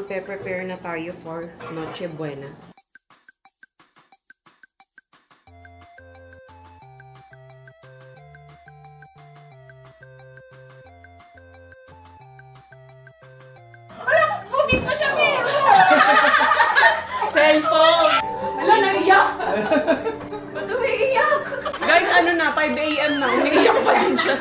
magpe-prepare na tayo for Noche Buena. Cellphone! Hala, naiyak! Ba't umiiyak? Guys, ano na, 5 a.m. na. Umiiyak pa din siya.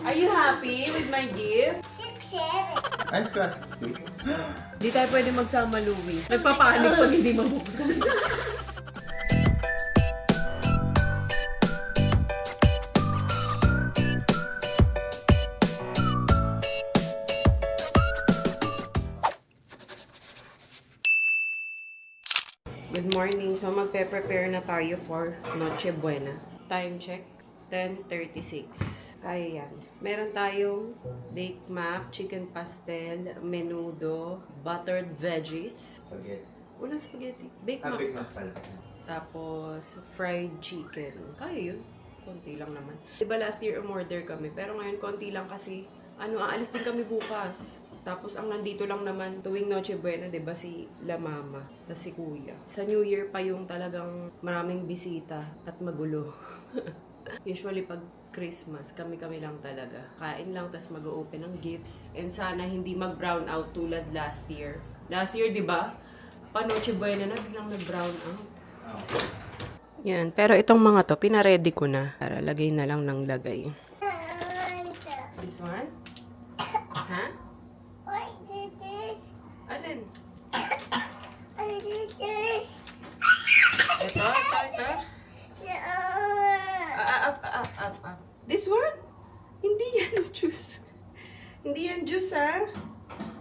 Are you happy with my gift? Ay, classic. Hindi tayo pwede magsama, Louie. Nagpapanik pag hindi mabuksan. Good morning. So, magpe-prepare na tayo for Noche Buena. Time check, 10:36. Kaya yan. Meron tayong baked mac, chicken pastel, menudo, buttered veggies. Spaghetti. Walang spaghetti. Baked mac. Big Mac pala. Tapos, fried chicken. Kaya yun. Konti lang naman. Diba last year umorder kami, pero ngayon konti lang kasi, aalis din kami bukas. Tapos, ang nandito lang naman tuwing Noche Buena, diba, si La Mama, tas si Kuya. Sa New Year pa yung talagang maraming bisita at magulo. Usually, pag Christmas, kami-kami lang talaga. Kain lang, tas mag-open ng gifts. And sana hindi mag-brown out tulad last year. Last year, diba, pa Noche Buena na, biglang nag-brown out. Yan, pero itong mga to, pinaready ko na. Para lagay na lang ng lagay. This one? Ha? Alin? Ito? Up. This one? Hindi yan juice. Hindi yan juice, ha?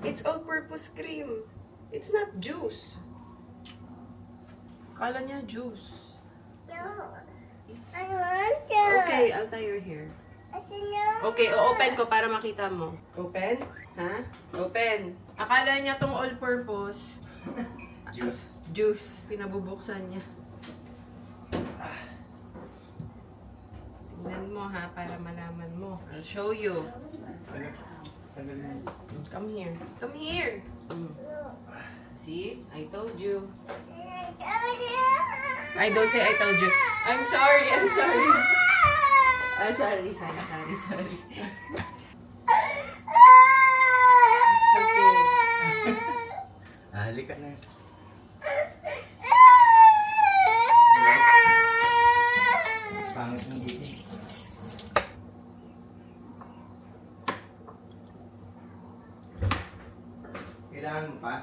It's all-purpose cream. It's not juice. Kala niya juice. I want to. Okay, I'll tie your hair. Okay, open ko para makita mo. Open? Ha? Open. Akala niya tong all-purpose Juice. juice. Pinabubuksan niya. Tingnan mo, ha, para malaman mo. I'll show you. Come here. Come here. See? I told you. I don't say I told you. I'm sorry. Sorry. It's okay. Halika na. Pangit ng gising. Kailangan mo pa?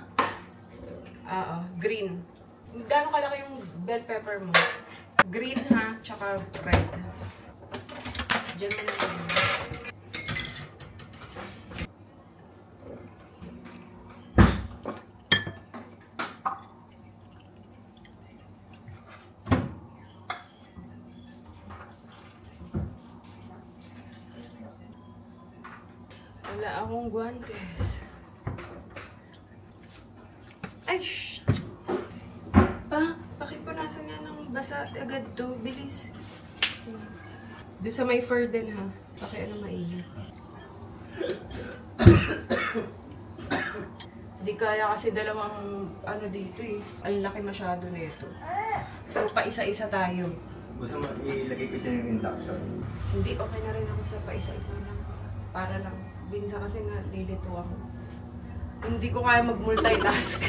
Green. Gano'ng kalaki yung bell pepper mo? Green, ha? Tsaka red. Diyan mo na yun. Wala akong guantes. Ay, shh! Pakipunasan nga ng basa agad to. Bilis. Doon sa may fur din, ha? Maigi. Hindi kaya kasi dalawang dito eh. Ang laki masyado nito. So, paisa-isa tayo. Gusto mo ilagay ko dyan yung induction? Hindi, okay na rin ako sa paisa-isa lang. Para lang. Binsa kasi nalilito ako. Hindi ko kaya mag-multitask.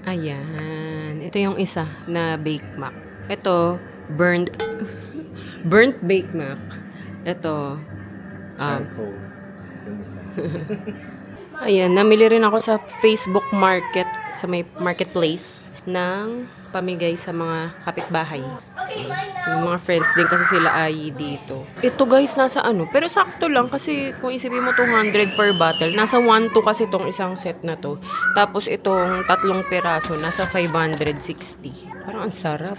Ayan. Ito yung isa na Bake Mac. Ito, burnt Bake Mac. Ito, Charcoal. Yung isa. ayan, namili rin ako sa Facebook Market, sa may marketplace, ng pamigay sa mga kapitbahay. Okay, bye now. Yung mga friends din kasi sila ay dito. Ito guys, nasa ano, pero sakto lang kasi kung isipin mo 200 per bottle, nasa 1-2 kasi itong isang set na to. Tapos itong 3 piraso, nasa 560. Parang ang sarap.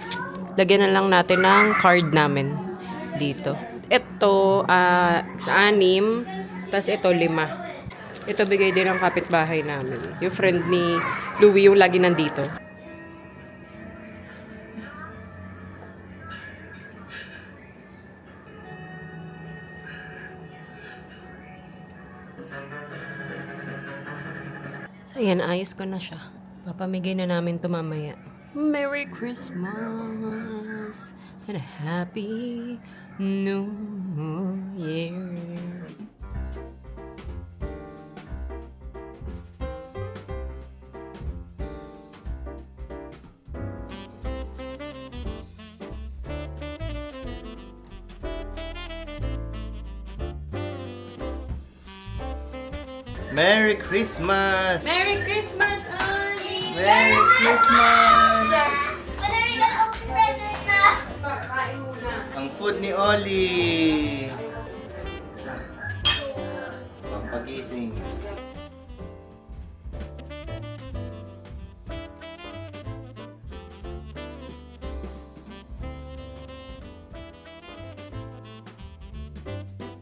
Lagyan na lang natin ng card namin dito. Ito, 6, tas ito 5. Ito bigay din ng kapitbahay namin. Yung friend ni Louie yung lagi nandito. So, ayan, ayos ko na siya. Papamigay na namin ito mamaya. Merry Christmas and a Happy New Year. Merry Christmas! Merry Christmas, Annie! Merry Christmas! When are we gonna open presents now? Pakain muna. Ang food ni Oli! Pampagising.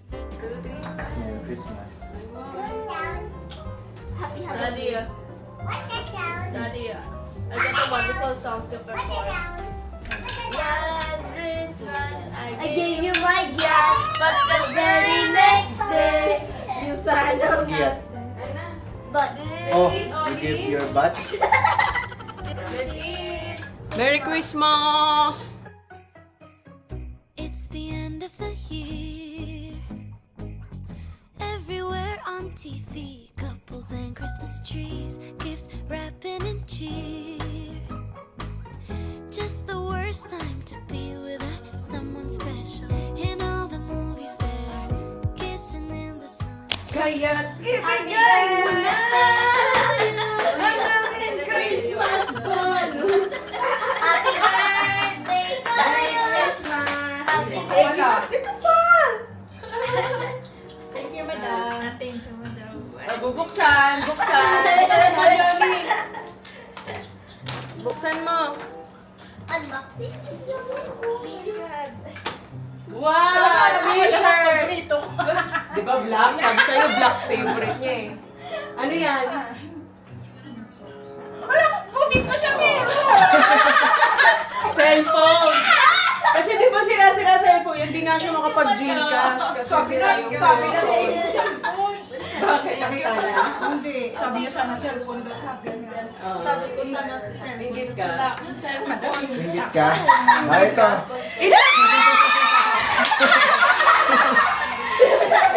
Merry Christmas. Happy holidays. Daddy, What's that sound? Daddy, I got a wonderful song to What's that perform. sound? Last Christmas, I gave you my gift, but the very next day, you found out Skip. but Oh, you give your butt? Merry Christmas! It's the end of the year. Everywhere on TV, couples and Christmas trees, gift wrapping and cheer. Just the worst time to be with someone special. In all the movies they're kissing in the snow. Kaya't ibigay mo na ang aming Christmas bonus! Happy birthday to you. Happy birthday. Ito pa! Thank you, madam. Thank you, madam. Buksan! Madami! Buksan mo! Unboxing. Wow! T-shirt! Di ba black? Sabi sa'yo, black favorite niya eh. Ano yan? Bukit pa siya, Cellphone! Kasi di ba sira-sira cellphone, hindi nga siya makapag-Gcash. Kasi sira yung cellphone. Bakit? Nakita niya? Hindi. Sabi niya sana cellphone daw sabi niya. Sabi ko sana si Sir. Ingit ka. Ingit ka? Ah, ito.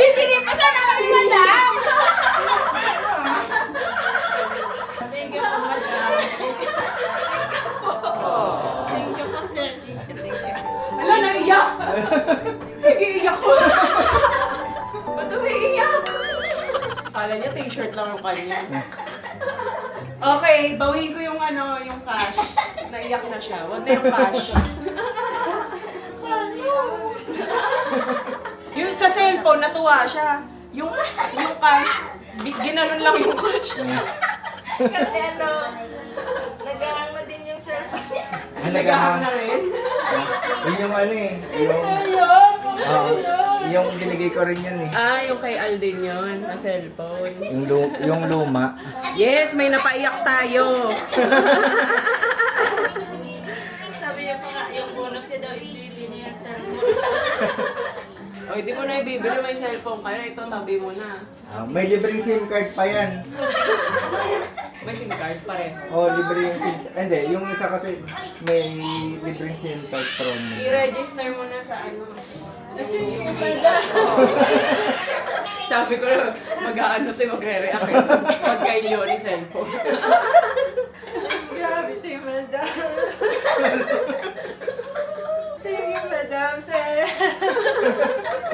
Bibili pa sana kami, madam! Thank you po, madam. Thank you po, sir. Thank you. Hala, naiyak! Nag-iiyak ko. Ba't umiiyak? Kala niya t-shirt lang yung kanya. Okay, bawiin ko yung yung cash. Naiyak na siya. Huwag na yung cash. Yung sa cellphone, natuwa siya. Yung cash, ginanon lang yung cash. Kasi nag-ahang na din yung sir. Nagahang na rin. Yun yung ano eh. Yung, yung binigay ko rin yun eh. Ah, yung kay Alden yun, na cellphone. Yung luma. Yes, may napaiyak tayo. Sabi niya pa nga, yung bonus niya daw, ibili niya, sir. O, hindi mo na ibibili, may cellphone ka na. Ito, tabi mo na. Ah, may libreng SIM card pa yan. May SIM card pareho. Oh, libre yung SIM. Hindi, yung isa kasi may libreng SIM card promo. I-register mo na sa yung Sabi ko na, mag-aano to, magre-react eh. Pag kayo ni cellphone. Grabe si madam. Thank you, madam, sir.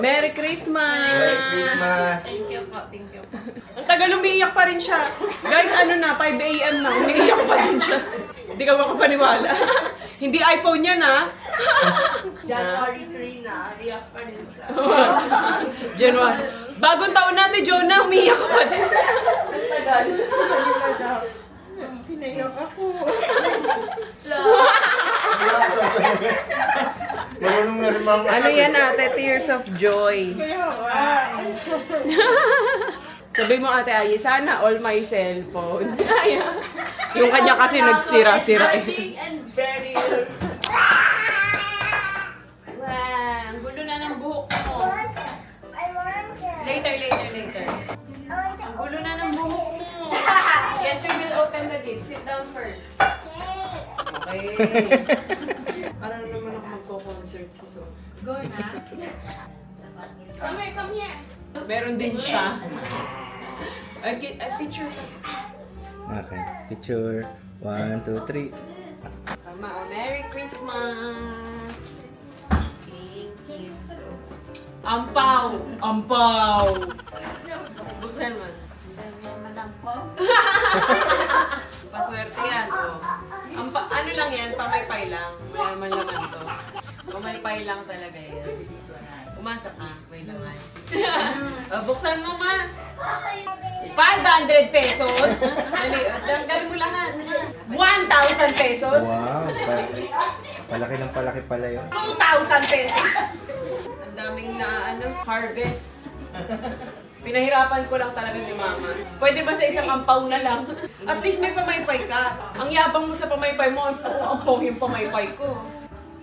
Merry Christmas! Merry Christmas! Thank you po, thank you po. Ang tagal umiiyak pa rin siya. Guys, ano na, 5 a.m. na, umiiyak pa rin siya. Hindi ka makapaniwala. Hindi iPhone yan, ha? January 3 na, riyak pa rin sa... January. Bagong taon natin, Jonah, umiiyak ka pa din. Ang tagal. Madam. Pinayak ako. Marunong na rin mama. Ano yan ate? Tears of joy. Kaya nga. Sabi mo ate Ayi, sana all my cellphone. Ayan. Yung kanya kasi nagsira-sira eh. And very... Wow, ang gulo na ng buhok mo. Later. Ang gulo na ng buhok mo. Yes, we will open the gift. Sit down first. Okay. Para naman ako magko-concert sa so. Go na. Come here. Meron din siya. A picture. Okay, picture. 1, 2, 3. Tama. Merry Christmas! Ampaw! Ampaw! Buksan mo. Paswerte yan. Oh. Ano lang yan? Pamaypay lang. Wala naman laman to. Pamaypay lang talaga yan. Umasa ka. May laman. Buksan mo ma. 500 pesos. Dali. Dali mo lahat. 1,000 pesos. Wow, palaki ng palaki pala yun. 2,000 pesos. Ang daming harvest. Pinahirapan ko lang talaga si mama. Pwede ba sa isang ampaw na lang? At least may pamaypay ka. Ang yabang mo sa pamaypay mo, ang ampaw yung pamaypay ko.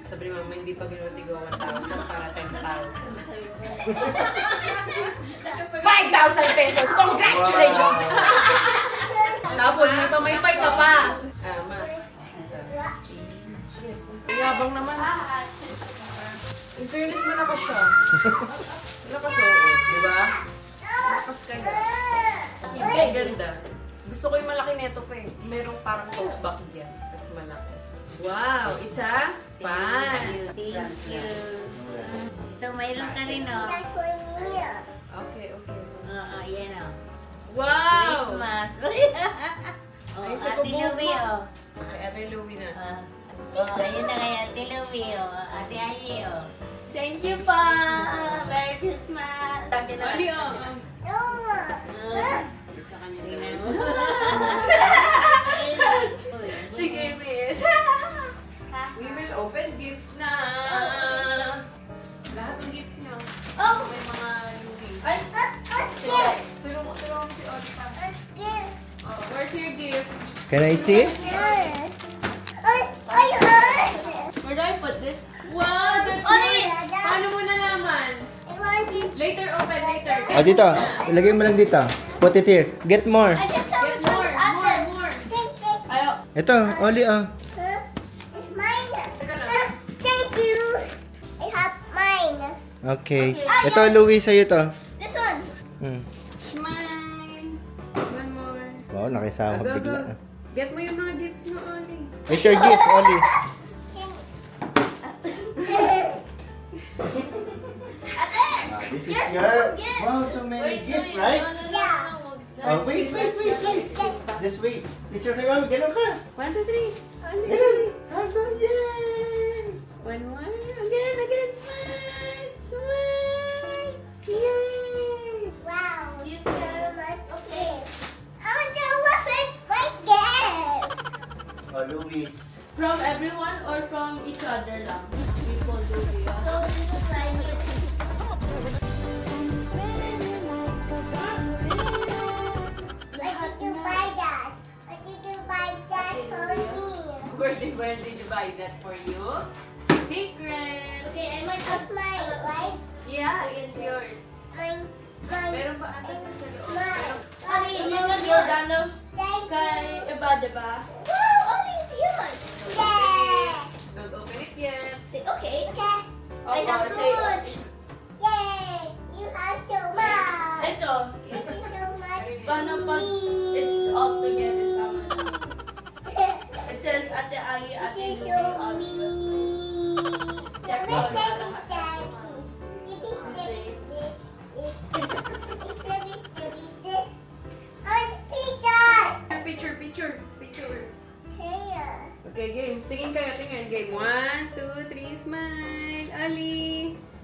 Sabi ni mama, hindi pa ginutigo 1,000 para 10,000. 5,000 pesos! Congratulations! Tapos may pamaypay ka pa. Ma. Ang yabang naman. In fairness, malakas siya. Malakas o, di ba? Malakas kayo. Ang ganda. Gusto ko yung malaki neto pa eh. Merong parang tote bag yan. Tapos malaki. Wow! It's a pan! Thank you. Ito, mayroon ka rin, oh. Okay. Oo, yan, oh. Wow! Christmas. Oh, Ay, sa Ate kubo Louie, mo. oh. Okay, Ate Louie na. Ayun na kaya, Ate Louie, oh. Ate Ayi, oh. Thank you po. Merry Christmas. Ali, oh. Sa kanya tingnan mo. Sige, miss. We will open gifts na. Lahat ng gifts niyo. Oh, May mga Louie. ay, Can I see? Where do I put this? Wow, that's Oli! yours. Paano mo nalaman? Later, open, later. Oh, dito. Ilagay mo lang dito. Put it here. Get more. Get more, more, more. Ayaw. Ito, Oli, ah. It's mine. Teka lang. Thank you. I have mine. Okay. Ito, Louie, sa'yo to. This one. Smile. One more. Wow, nakisama Go, go. bigla. Get mo yung mga gifts mo, Oli. It's your gift, Oli. This is your... Wow, so many gifts, right? Yeah. Oh, wait. Just wait. Picture kay mami. Ganun ka. 1, 2, 3. Oli, Ganun. Oli. Handsome, yay! One more. Again. Smile. Smile. Yay. Wow. You so much. Okay. I want to open my gift. Oh, Louis. From everyone or from each other lang? People do it. So this is my gift. I'm spinning like a ballerina. Why did you buy that? Why did you buy that for me? Where did you buy that for you? Secret. Okay, I might have mine, right? Yeah, it's yours. Mine. Meron pa ata pa sa loob. Mine. Ano yun yung Jordanos Thank kay you. iba, diba? Wow, only it's yours. Yeah. Don't open it yet. Say okay. Okay. I have so much. Yay! You have so much. Ito, This is so much. paano pag it's all together sama? It says Ate Ali, This Ate is Louie, so all me. Check The out. mistake is that this. And Peter. Picture. Here. Okay, game. Tingin kayo, tingin. Game. 1, 2, 3, smile.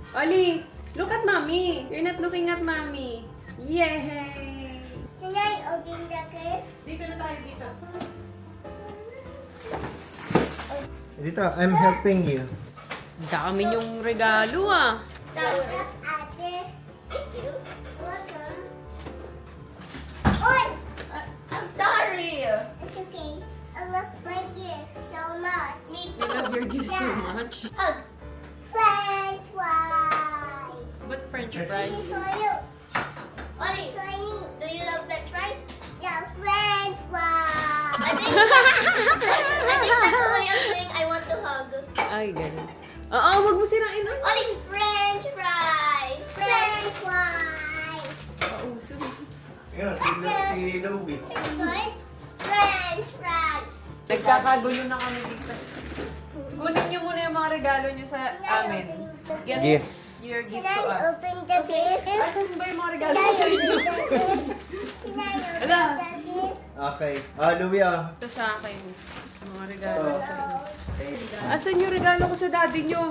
Oli, look at mommy. You're not looking at mommy. Yay! Can I open the gift? Dito na tayo, dito. Dito, I'm helping you. Dami yung regalo ah. Ate. Thank you. Welcome. Oh, I'm sorry! it's okay. I love my gift so much. Me You love your gift so much. Hug. French fries. What French This fries? is for you. Ollie, do you love French fries? Yeah, French fries. I think that's the way I'm saying I want to hug. Ay, ganun. Oo, wag mo sirain. Ollie, French fries. French fries. Pauso. Yun, si Louie. It's good. French fries. Nagkakagulo na kami dito. Kunin niyo muna yung mga regalo niyo sa amin. Get Gift. your Can gift to I us. open the gift? Asan ba yung mga regalo Can ko I sa inyo? open the gift? Can I Ala. open the gift? Okay. Ah, Louie, ah. Ito sa akin. Yung mga regalo ko sa inyo. Asan yung regalo ko sa daddy niyo?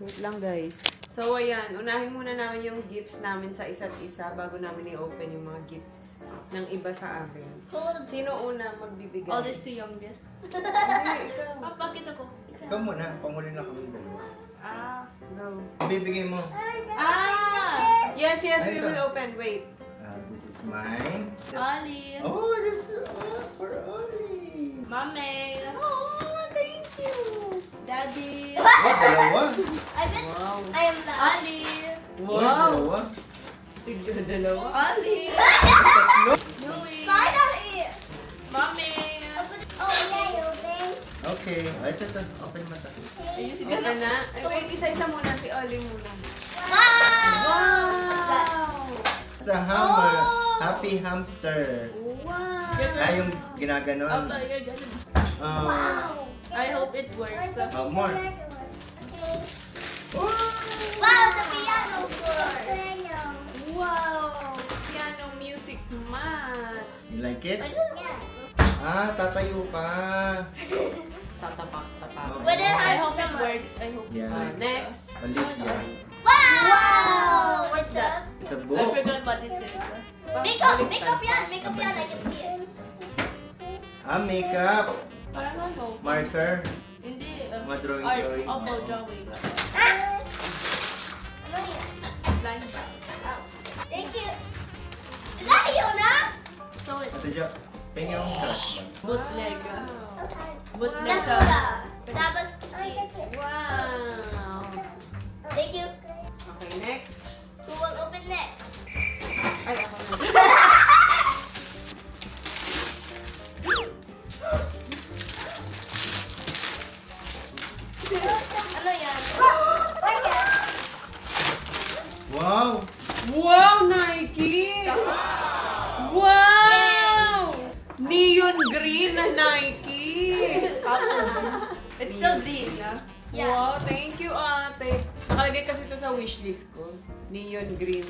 Wait lang guys. So ayan, unahin muna namin yung gifts namin sa isa't isa bago namin i-open yung mga gifts ng iba sa amin. Sino una magbibigay? All this to youngest. Hindi, ikaw. Papakita ko. Ikaw muna. Panguli na kami dalawa. Ah, go. Bibigay mo. Ah! Yes, we Ay, ito. will open. Wait. This is mine. Ali! Oh, this is for Oli. Mami! Oh, thank you. Daddy! Oh, dalawa. I bet Wow. I am the Ali! Oh, dalawa. Tigil dalawa. Ali! Louie! Finally! Mami! Oh, yeah, you open. Okay. Ay, ito. Open mata. Okay na. Ay, wait, isa-isa muna. Si Oli muna. Wow! It's a hammer. Happy hamster. Wow. Ah, yung ginaganon. Apa, you're gonna... Ah. I hope it works. More. Okay. Wow, the piano board. Piano. Wow. Piano music mat. You like it? Yeah. Ah, tatayo ka. Tatapak. Whether I I hope it works. I hope it Yeah. works. Next. Olivia. Wow! What's up? It's a I book. forgot what this is. Makeup yan, makeup yan. I can see it. Ah, makeup. Parang ano? Marker. Hindi. Mga drawing. Art. Opo, drawing. Ano yan? Line bag. Thank you. Is that you na? So, Ate Jo. Pengen akong crush mo. Bootleg. Bootleg That's sa... all. That was Wow! Thank you. Okay, next. Who will open next? Ay, ako na. Ano yan? Wow! Wow, Nike! Wow! Neon green na Nike! It's still green, no? Yeah. Wow, thank you, ate. Nakalagay kasi ito sa wishlist ko. Neon green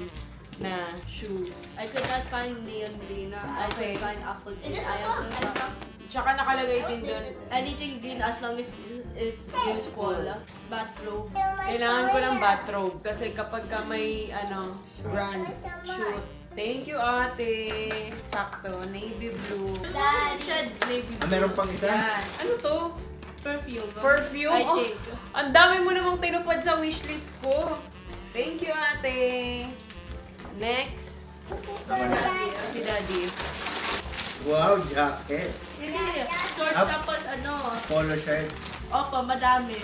na shoes. I could not find neon green. I Okay. could find apple Is green. this I also also found Tsaka nakalagay din doon. anything green as long as it's useful. Bathrobe. Kailangan ko ng bathrobe kasi kapag ka may brand shoot. Thank you, ate. Sakto, navy blue. Dad. Shed maybe Meron pang isa? Yan. Ano to? perfume. Perfume? I Oh, think. ang dami mo namang tinupad sa wishlist ko. Thank you, ate. Next. Si Daddy. Wow, jacket. Hindi. Shorts Up. tapos ano. Polo shirt. Opo, madami.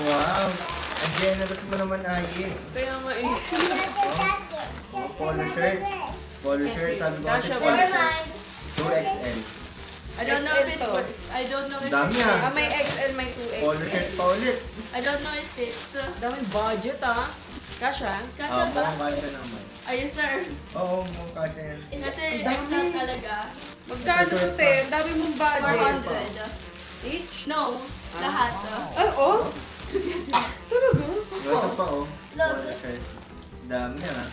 Wow! Ang generous mo naman, Ayi. Kaya nga eh. Oh, polo shirt. Polo shirt. Sabi ko kasi Kasha polo ba? shirt. 2XL. I don't know if XL it to. works. I don't know if Dami it ah. Ah, may XL, may 2X. Polo shirt pa ulit. I don't know if it's... Daming budget ah. Kasha? Kasha ba? Mukhang kasha naman. Ayun, sir. Oo, mukhang kasha yan. Kasi Ang dami. XL talaga. Magkano to, te? Ang dami mong budget. 400. Each? No, lahat. Ay, oh? Talaga? Ito pa oh. Love. Polo shirt. Dami ah.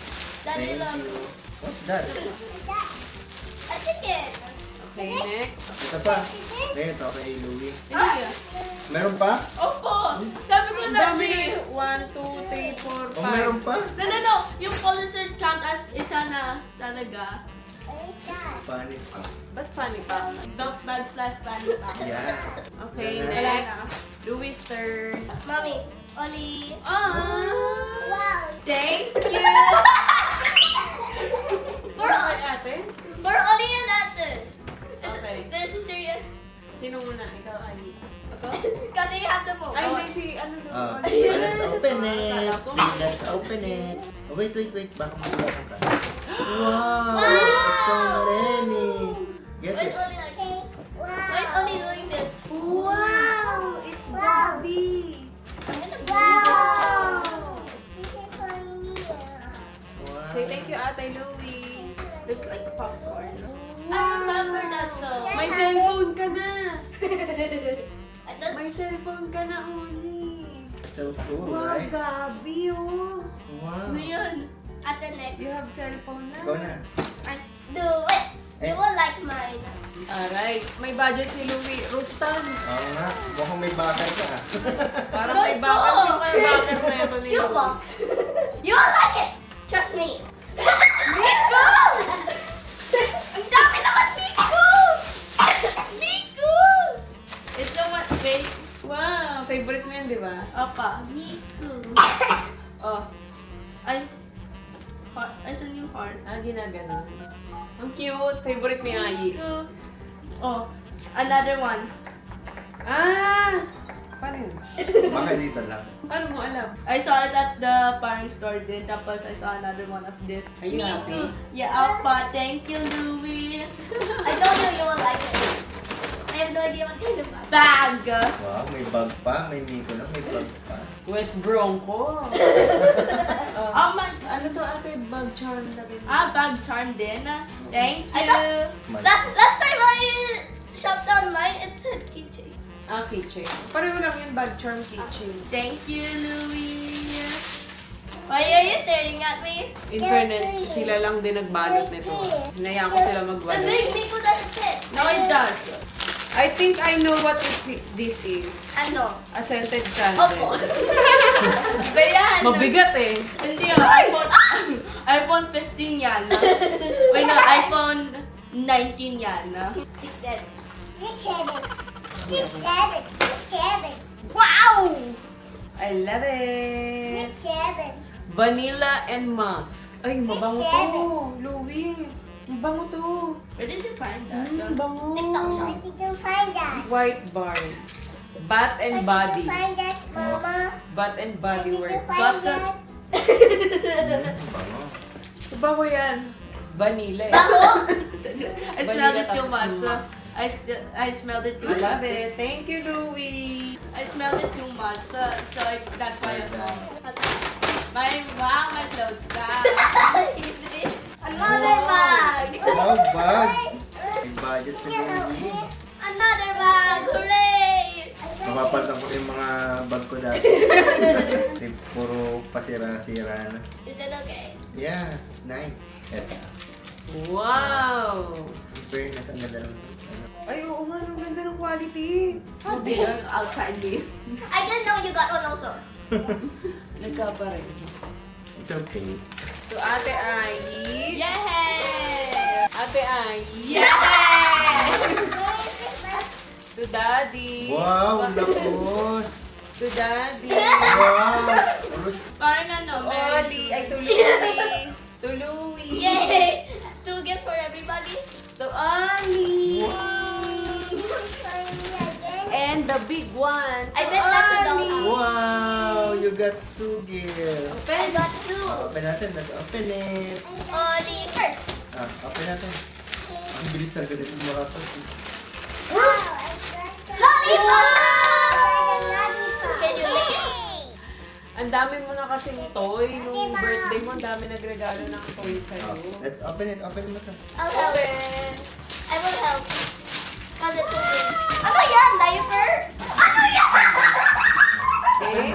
Daddy, Thank love. you. What's that? A chicken. Okay, next. Ito pa. Ito kay Louie. Hindi. Meron pa? Opo! Sabi ko Ang na, dami. Jay. 1, 2, 3, 4, 5. Oh, meron pa? No. Yung polisers count as isa na talaga. Panis pa. Ba't funny pa? Belt bag / panty pack. Yeah. Okay, Wala na. next. Louis turn. Mommy, Oli. Ah! Wow. Thank you! Para kay ate? For Oli and Nathan. Okay. There's three. Sino muna? Ikaw, Ali. Ito? Kasi you have the phone. Ay, may si ano doon. Let's open it. Let's open it. Oh, wait. Baka magulakan ka. Wow! It's so many. Get Why is it. Oli like? Why is Oli doing this? Wow! It's Bobby! Wow. Wow. Say thank you, Ate Louie. Looks like popcorn. I remember that song. May cellphone ka na! That's May cellphone ka na, Uli. So cool, Wow, right? Gabi, oh. Wow. Ano yun? at the next. You have cellphone na. Ikaw na. Do it. You will like mine. Alright. May budget si Louie. Rustan. Oo nga. Mukhang may bakal ka ah. Parang may bakal siya kaya bakal na ito ni Shoebox. You will like it. Trust me. Nico! Ang dami naman, Nico! Nico! It's so much space. Wow, favorite mo yan, di ba? Opa, Nico. Oh, Ay, heart. Ay, saan yung heart? ginaganon. Ang cute. Favorite ni Ayi. Nico. Oh, another one. Ah! Paano yun? Baka dito lang. Paano mo alam? I saw it at the parent store din. Tapos I saw another one of this. Are you happy? Yeah, Opa. Thank you, Louie. I don't know you will like it. I have no idea what kind of bag. Bag. Wow, may bag pa. May Miko lang. May bag pa. West Bronco. Oh my. Ano to ate? Bag charm na rin. Bag charm din. Thank I you. Last time I shopped online, it said keychain. Keychain. Pareho lang yung bag charm keychain. Thank you, Louie. Why are you staring at me? In fairness, sila lang din nagbalot nito. Hinayaan ko sila The magbalot. big Miko doesn't fit. No, it does. I think I know what this is. Ano? A scented Opo. candle. Ba yan? Mabigat eh. Hindi, iPhone 15 yan. Wait, no, iPhone 19 yan. 6, 7. Wow! I love it. Vanilla and musk. Ay, mabango to. Louie. Mabango to. Where did you find that? Bango. TikTok shop. Did you find that? White barn. Bath and body. Find that, Mama. Bath and body Did you works. find that? Bango. Bago yan. Vanilla eh. I smelled it too much, so I smelled it too I love much. it. Thank you, Louie. I smelled it too much, so that's why I'm my clothes back. Another bag. Wow, bag. May budget sa Louie. Another bag. Hooray! Mapapalitan ko yung mga bag ko dati. Puro pasira-sira na. Is it okay? Yeah, it's nice. Eto. Wow! In fairness, ang ganda ng Ay, oo nga. Ang ganda ng quality. Hindi lang outside me. I didn't know you got one also. Nagka pa rin. It's okay. To Ate Ai. Yay! Ate Ai. Yay! To Daddy. Wow, lapos. To Daddy. Wow. Rus- Parang ano, Oli. Ay, to Louie. To Louie. Yay! 2 gifts for everybody. To Oli. And the big one. I bet that's a Oli. dollhouse. Wow, you got 2 gifts. I got 2. Open natin. Let's open it. Oli first. Open natin. Ang bilis na ganito makapas. Lollipop! Can you lick it? Ang dami mo na kasing toy. Nung birthday mo, ang dami nagregalo ng toy sa'yo. Let's open it. Open mo ito. I'll help. Open. I will help. Cause it's so big. Ano yan? Diaper? Ano yan? Okay.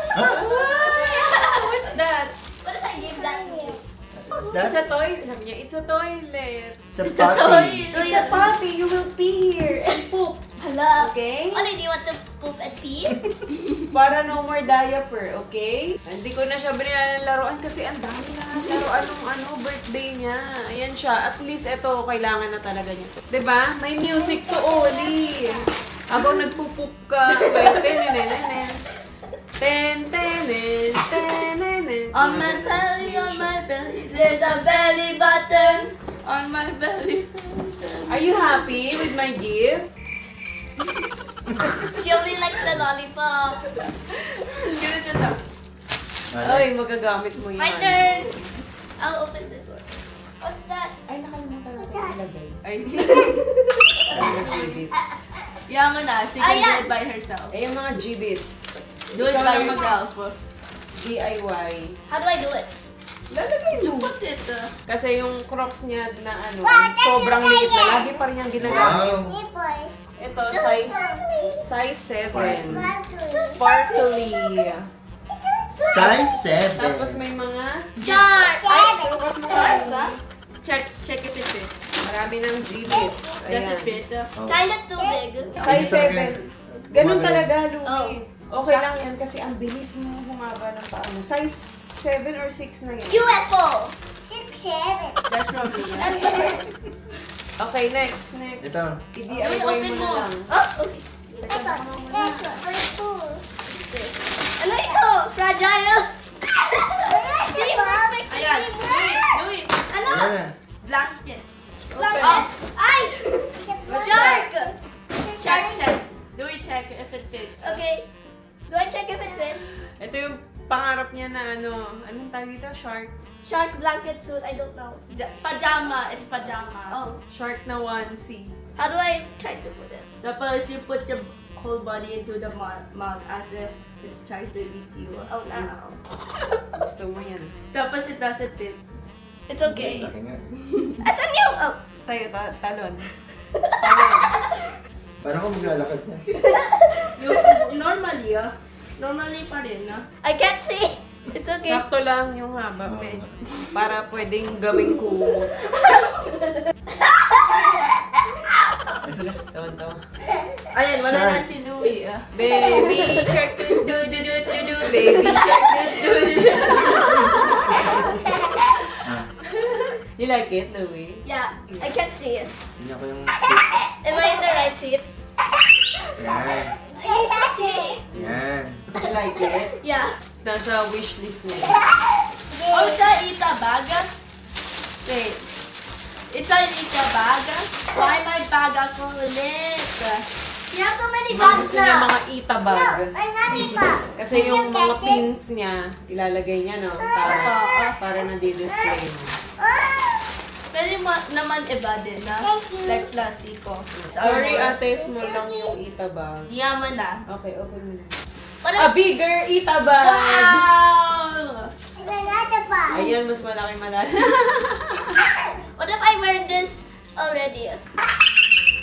Huh? Wow! What's that? What if I give that to you? What's It's a that? toy. Sabi niya, it's a toilet. It's a potty. It's a potty. You will pee here and poop. Hala. Okay? Oli, do you want to poop and pee? Para no more diaper, okay? Hindi ko na siya binilan ng laruan kasi ang dami na laruan ng birthday niya. Ayan siya. At least ito, kailangan na talaga niya. 'Di ba? May music to Oli. Habang nagpupup ka. Tenenenen. Tenenenen. On my belly, there's a belly button. On my belly. Are you happy with my gift? She only likes the lollipop. Give it to them. Ay, magagamit mo yan. My turn. I'll open this one. What's that? Ay, nakalimutan natin ilagay. Ay, Ay, mga G-bits. yeah mo na. She can do Ayan. it by herself. Ay, yung mga G-bits. Do it Ikaw by lang yourself. DIY. How do I do it? Lalagay You mo. put it. Kasi yung Crocs niya na ano, sobrang liit na. Lagi pa rin niyang ginagamit. Wow. Ito, size 7. Sparkly. Size 7. Tapos may mga Jar! sukat mo Size ka. ba? Check if it fits. Marami ng G-bits. Does it Ayan. fit? Kinda too big. Size 7. Ganun talaga, Oh. Louie. Okay lang yan kasi ang bilis mo humaba ng paa mo. Size 7 or 6 na yan. UFO! 6, 7. That's probably it. Okay, next. Ito. I-DIY open mo na mo. lang. Oh, okay. Ano ito? Fragile? Ayan. Do it. Ano? Ayan na. Blanket. Blanket. Oh. Ay! Shark! Check. Do we check if it fits? Okay. Do I check if it fits? Ito yung pangarap niya na ano, anong tawag dito? Shark. Shark blanket suit, I don't know. Pajama. It's pajama. Oh. Shark na onesie. How do I try to put it? Tapos you put your whole body into the mouth as if it's trying to eat you. Oh, no. Gusto mo yan. Tapos it doesn't fit. It's okay. Laki nga. Asan yung... Oh. Tayo, talon. Parang kung maglalakad na. Normally pa rin, no? I can't see. It's okay. Sakto lang yung haba. Para pwedeng gawing kumot. Tawa-tawa. Ayan, wala Shark. na si Louie. Baby shark do do do do do do. Baby shark do do do. You like it, Louie? Yeah, I can't see it. Tingnan ko yung... Am I in the right seat? Yan. I can't see. Yan. You like it? Yeah. Nasa wishlist niya. Oh, sa ita bag? Eh, It's a Nika bag. Why my bag are full of it? You have so many Mga bags gusto niya now. mga ita bag. Another bag. Kasi yung mga pins niya, ilalagay niya, no? Para na-display mo. Pwede mo naman iba din na. Thank you. Like plasiko. Sorry, ate, small lang yung ita bag. Yaman na. Okay, open mo na. What A bigger ita bag! Wow! Another bag. Ayan, mas malaki malaki. What if I wear this already?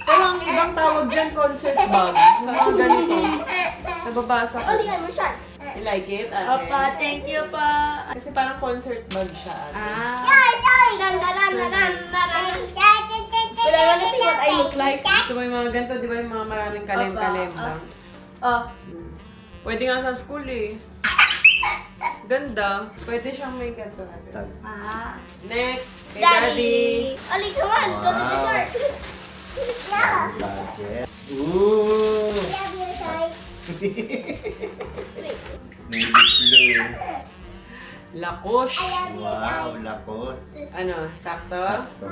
Pero ang ibang tawag dyan, concert bag. Yung mga ganito. Nababasa ko. Only I'm sharp. You like it, ate? Opa, thank you pa. Kasi parang concert bag siya, ate. Sorry. Dun, dun, dun, dun, dun, dun, dun. But I wanna see what I look like. Gusto mo yung mga ganito, di ba yung mga maraming kalem-kalem Opa, lang? Oh, Pwede nga sa school eh. Ganda. Pwede siyang may ganito natin. Tag. Next, kay Daddy. Ali, come on. Go to the Wow. shark. No. Budget. Ooh! Love you, guys. Navy blue. Lacoste. I love you, Wow, guys. lakos. This- Ano, sakto? Sakto.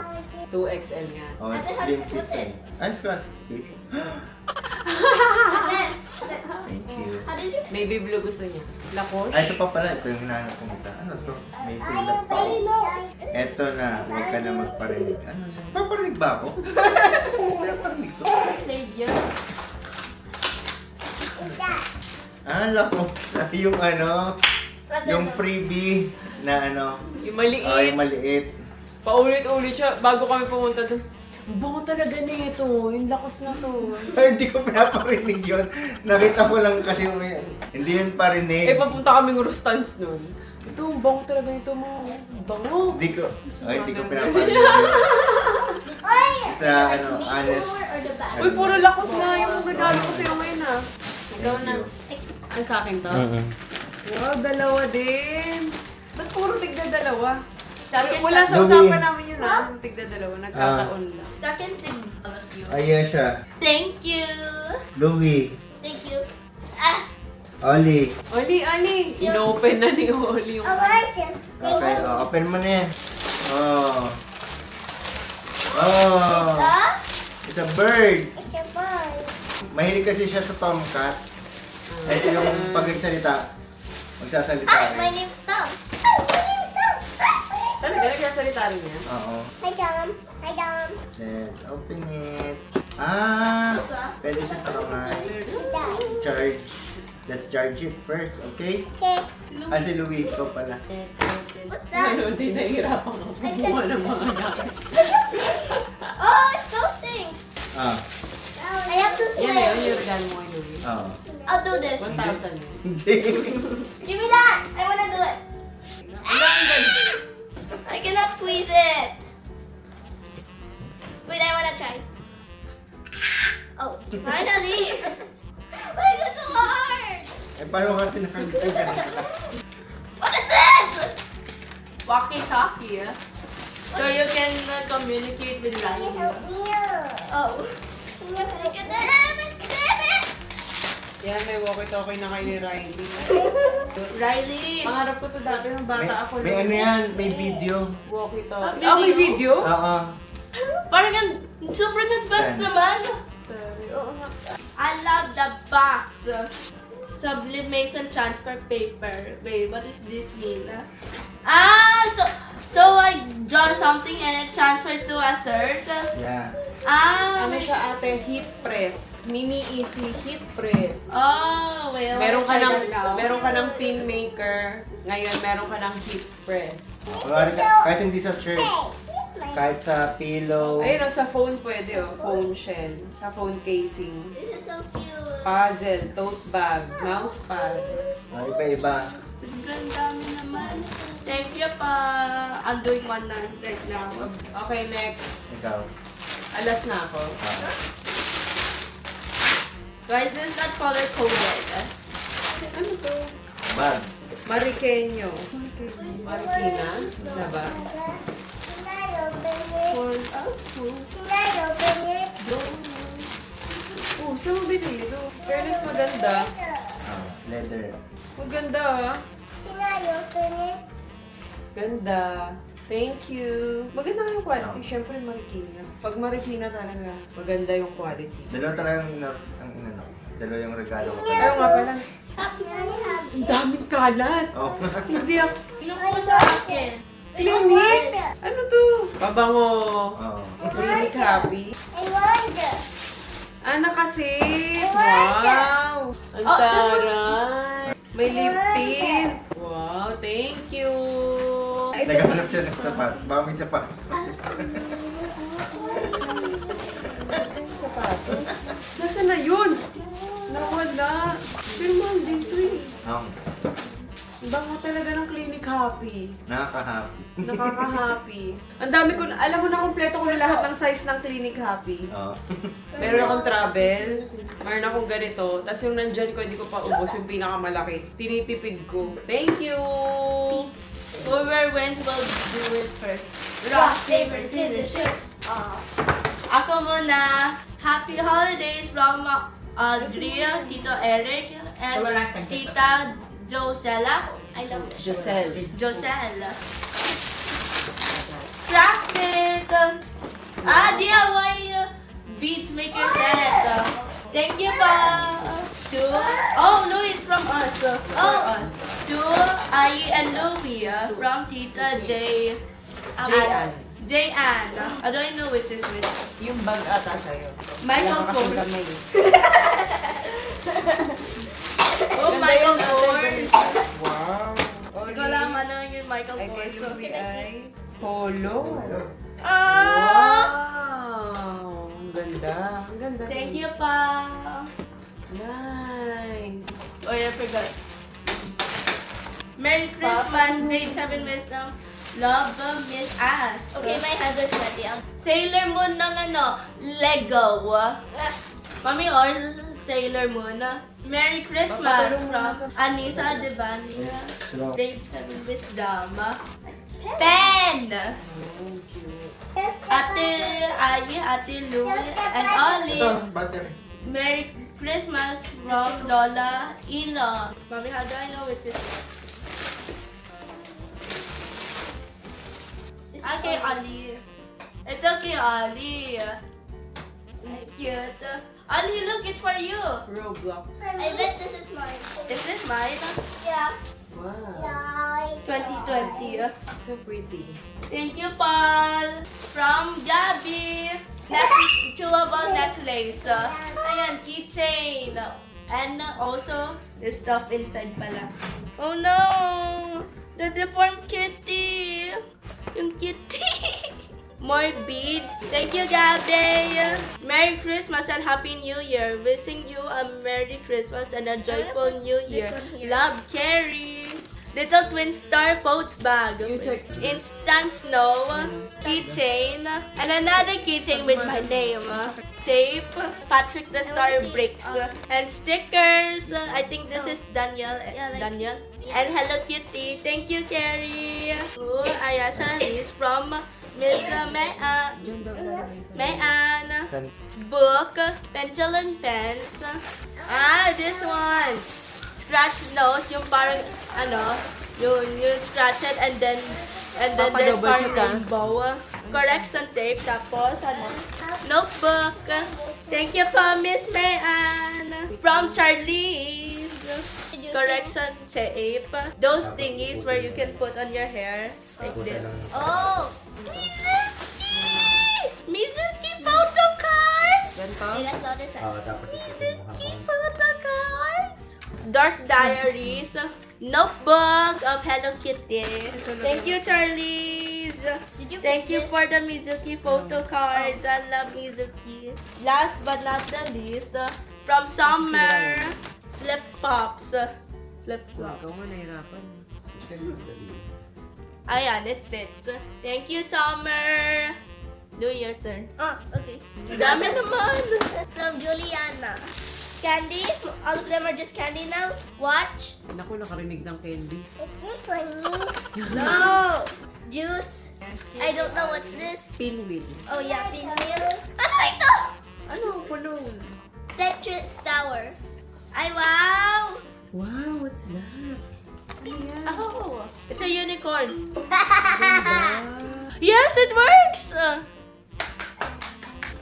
2XL nga. Oh, slim fit eh. Ay, classic fit. Thank you. How did you? Navy blue gusto niya. Lacoste. Ay, ito pa pala. Ito yung hinahanap kong isa. Ano to? May sulat pa. Ito na. Huwag ka na magparinig. Ano na? Paparinig ba ako? Wala parinig to. Savior. Ah, lakos. Yung ano, yung freebie na ano. Yung maliit. Oh, yung maliit. Paulit-ulit siya. Bago kami pumunta doon. Ang bango talaga nito. Yung lakas na to. Ay, hindi ko pinaparinig yun. Nakita ko lang kasi hindi yun parinig. Eh, papunta kaming Rustans noon. Ito, ang bango talaga ito mo. Ang bango. Hindi ko pinaparinig yun. Sa ano, honest. Or the back? Uy, puro lakos na yung regalo ko sa'yo ngayon ah. Ikaw na. Ano sa akin to? Wow, dalawa din. Ba't puro tigda-dalawa? Wala sa Louie. usapan namin yun ah. Tigda-dalawa. Nagkataon lang. Second thing. You. Ayan siya. Thank you. Louie. Thank you. Ah, Oli. Oli! Inopen na ni Oli yung I like it. Okay, open mo na yan. Oh. Oh. It's a bird. It's a boy. Mahilig kasi siya sa tomcat. Ito yung pag nagsalita. Magsasalita Ah, my rin. name's Tom. Oh, my name's Tom. Talaga, nagsasalita rin niya. Oo. Hi, Tom. Hi, Tom. Let's open it. Ah! Pwede siya sa kamay. Dad. Charge. Let's charge it first, okay? Okay. Ah, si Louie, ikaw pala. What's that? Ano, hindi nahihirapan ako kumuha ng mga gamit. Oh, it's those things. Ah, I have to Yan na yun, swim. yung regalo mo kay Louie. oo. I'll do this. 1,000 yun. Hindi. Give me that. I want to do it. I cannot squeeze it. Wait, I want to try. Oh, finally. Why is it so hard? Eh, paano kasi nakalimutan ka? What is this? Walkie-talkie. So you can communicate with Ryan. me Oh. Look at that. Yan, may walkie-talkie na kayo ni Riley. Riley. Pangarap ko to dati nung bata ako. May ano yan, may video. Walkie-talkie. Ah, Ah, may video? Oo. Parang yan, super advanced Yan. naman. Oo nga. I love the box. Sublimation transfer paper. Wait, what does this mean? So I draw something and it transferred to a cert? Yeah. Ano siya ate? Heat press. Mini easy heat press. Oh, well, Meron ka I'll ng try that now. meron ka ng pin maker. Ngayon meron ka ng heat press. Kahit hindi sa shirt, kahit sa pillow. Ayun, sa phone pwede oh. Phone shell. Sa phone casing. This is so cute. Puzzle, tote bag, mouse pad. Iba-iba. Ang dami naman. Thank you pa. I'm doing one now right now. Okay, next. Ikaw. Alas na ako. Ah. Guys, this is not color coded. Ano to? Bag. Mariqueño. Marikina? Na ba? Can I open it? Can I open it? Oh, saan mo binili to? Fairness, maganda. Ah, leather. Maganda ah. Can I open it? Ganda. Thank you. Maganda nga yung quality. Siyempre, Marikina. Pag Marikina talaga, maganda yung quality. Dalawa talagang dalawa yung regalo ko. Pero nga pala, Happy. ang daming kalat. Oh. Hindi ako. Ano po sa akin? Clinic? Ano to? Pabango. Oo. Clinic Happy. I wonder. Kasi. Wow. Ang taray. May lip tint. Wow, thank you. Naghahanap siya ng sapatos. Baka may sapatos. Sapatos. Nasaan na yun? Nawala. Pero mahal dito eh. Baka talaga ng Clinic Happy. Nakaka-happy. Nakaka-happy. Ang dami ko, alam mo na kompleto ko na lahat ng size ng Clinic Happy. Oo. Meron akong travel, meron akong ganito, tapos yung nandyan ko, hindi ko pa ubos, yung pinakamalaki. Tinitipid ko. Thank you! Whoever wins will do it first. Rock, paper, scissors, shoot. Ako muna. Happy holidays from Audrey, Tito Eric, and Tita Josella. I love this. Giselle. Josella. Crafted. DIY beat maker set. Thank you pa. No, it's from us. For us. To Ai and Louie from Tita J. J.Ann. J.Ann. I don't know which is which. Yung bag ata sa'yo. Michael Wala ka kasing Kors. kamay. Oh, Ganda Michael yun, ate. Kors. Wow. Hindi ko alam ano yung Michael Ay, Kors. kay Louie ay polo. Ah! Wow! Ang ganda. Ang ganda. Thank you pa. Nice. Oh, I forgot. Merry Christmas, grade 7 wisdom. Love, Miss Ass. Okay, my hands are sweaty. Sailor Moon ng Lego. Mami, or Sailor Moon. Merry Christmas from Anissa Devania. Grade 7 wisdom. Pen! Oh, cute. Ate Ayi, Ate Louie, and Ollie. Ito, battery. Merry Christmas from Lola Ilo. Mommy, how do I know which is Okay, Ali. Ito kay Ali. Cute. Ali, look, it's for you. Roblox. I bet this is mine. Is this mine? Yeah. Wow. 2020. So pretty. Thank you, Paul. From Gabby. Chewable necklace. Ayan, keychain. And also, there's stuff inside pala. Oh no! The deformed kitty! Yung kitty! More beads. Thank you, Gabby! Merry Christmas and Happy New Year. Wishing you a Merry Christmas and a joyful New Year. Love, Carrie! Little Twin Star Post Bag. Instant Snow. Keychain. And another keychain with my name. Tape. Patrick the Star Bricks. And stickers. I think this is Daniel. Daniel. And Hello Kitty. Thank you, Carrie. Oh, Ayasha is from Miss Mayan. Book. Pencil and pens. This one. Scratch nose, yung parang, yung scratch it and then there's Papa-double parang check ka. rainbow. Correction tape, tapos, notebook. Thank you po, Miss Mayan. From Charlie's. Correction tape. Those thingies where you can put on your hair. Like this. Oh. Mizuki photo card! Ganito? I saw this. Tapos ikutin mo habang Photo card! Dark Diaries. Notebook of Hello Kitty. Thank you, Charlize. Thank you for the Mizuki photo cards. I love Mizuki. Last but not the least, from Summer, flip pops. Flip flops. Ikaw nga nahirapan. Ayan, it fits. Thank you, Summer. Do your turn. Okay. Dami naman. From Juliana. Candy. All of them are just candy now. Watch. Naku, nakarinig ng candy. Is this one me? No. Juice. I don't know what's this. Pinwheel. Oh yeah, pinwheel. Ano ito? Ano? Kulong. Tetris Tower. Ay, wow. Wow, what's that? Oh, it's a unicorn. Ganda. Yes, it works!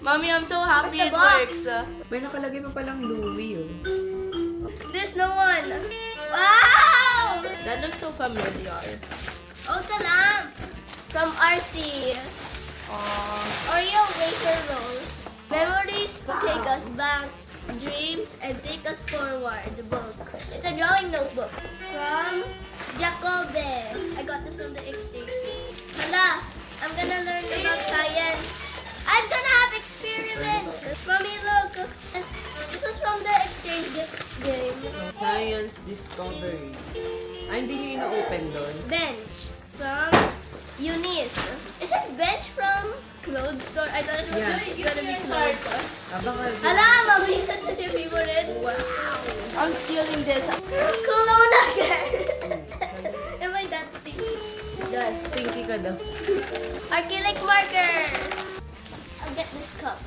Mommy, I'm so happy Where's it the box? works. May nakalagay pa palang Louie, oh. There's no one. Wow! That looks so familiar. Oh, the lamp. From RC. Oreo wafer roll. Memories take us back. Dreams and take us forward. The book. It's a drawing notebook. From Jacobe. I got this from the exchange. Hala, I'm gonna learn about science. I'm gonna have experiments. Mommy, look. This was from the exchange game. Science Discovery. Ay, hindi niyo ina-open doon. Bench from Eunice. Is it bench from clothes store? I thought it was Yeah. gonna be clothes. Baka Hala, Mommy, this is your favorite. Wow. I'm stealing this. Cologne again. Am I that stinky? yes, stinky ka daw. Acrylic marker. I'll get this cup.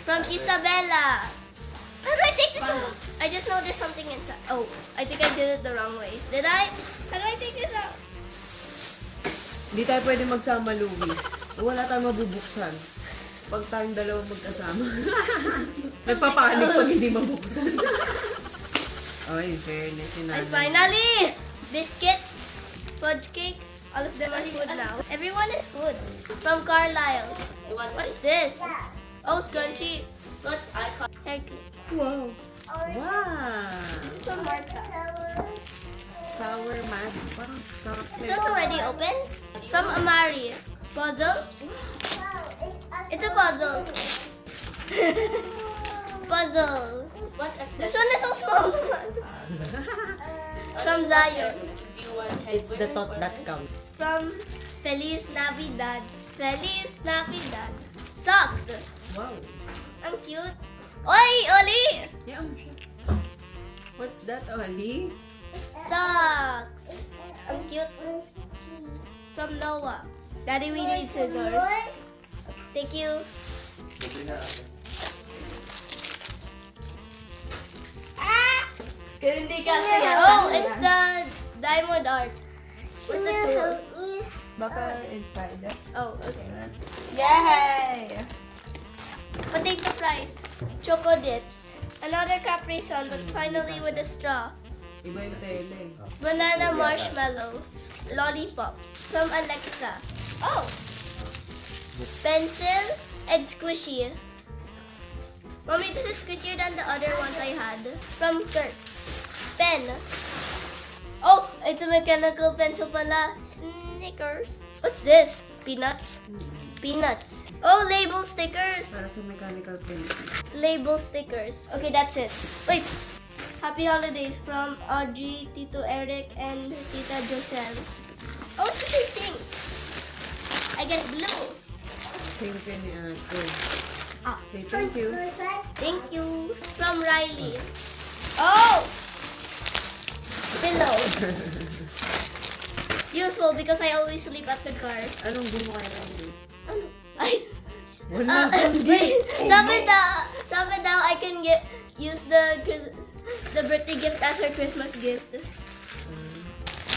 From Isabella. How do I take this out? I just know there's something inside. Oh, I think I did it the wrong way. Did I? How do I take this out? Hindi tayo pwede magsama, Louie. Wala tayong mabubuksan. Pag tayong dalawang magkasama. Nagpapanik pag hindi mabuksan. Ay, fairness si And Nanay. finally, biscuits, fudge cake. All of them are food now. Everyone is food. From Carlisle. What is this? Oh, scrunchy. But I can't. Hair clip. Wow. Wow. This is from Martha. Sour magic. Parang sarap This one's already open. From Amari. Puzzle. It's a puzzle. Puzzle. What This one is so small. From Zion. It's the thought that counts. From Feliz Navidad. Feliz Navidad. Socks. Wow. Ang cute. Oy, Oli! Yeah, siya. What's that, Oli? Socks. Ang cute. From Noah. Daddy, we need scissors. Thank you. Hindi kasi Oh, it's the diamond art. What's the tool? Baka inside. Oh, okay. Yay! Potato fries. Choco dips. Another Capri Sun, but finally with a straw. Iba yung tele. Banana marshmallow. Lollipop. From Alexa. Oh! Pencil and squishy. Mommy, this is squishier than the other ones I had. From Kurt. Pen. Oh, it's a mechanical pencil pala. Snickers. What's this? Peanuts? Peanuts. Oh, label stickers. Para sa mechanical pencil. Label stickers. Okay, that's it. Wait. Happy holidays from Audrey, Tito Eric, and Tita Joselle. Oh, it's the same thing. I get blue. Same kayo ni Ate. Ah. Say thank you. Thank you. From Riley. Oh! Pillow. Useful because I always sleep at the car. Anong gusto kaya natin? Ano? Ay. Wala. Wait. Sabi daw I can use the birthday gift as her Christmas gift.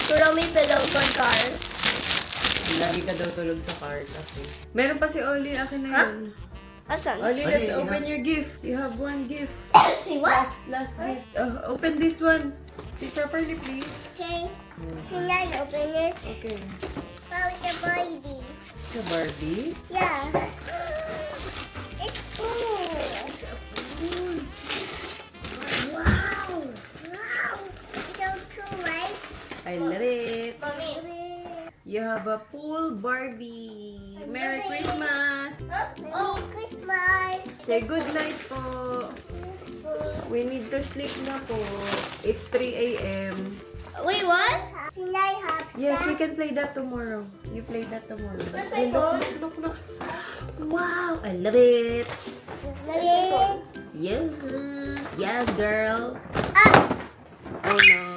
Pero may pillow for car. Lagi ka daw tulog sa car kasi. Meron pa si Oli, akin na yun. Asan? Oli, Oli, let's enough. open your gift. You have one gift. Say what? Last gift. Open this one. Sit properly, please. Okay. Can I open it? Okay. Oh, it's a baby. Sa Barbie. Yeah. It's cool. It's cool. Wow. Wow. It's so cool, right? I love it. Mommy. You have a pool Barbie. Merry Christmas. Oh, Christmas. Say good night po. We need to sleep na po. It's 3 a.m. Wait, what? Tonight, Yes, we can play that tomorrow. You play that tomorrow. Where's my Oh, phone? look, look, look. Wow, I love it. Mommy. Yes, yes, girl. Ah. Oh no.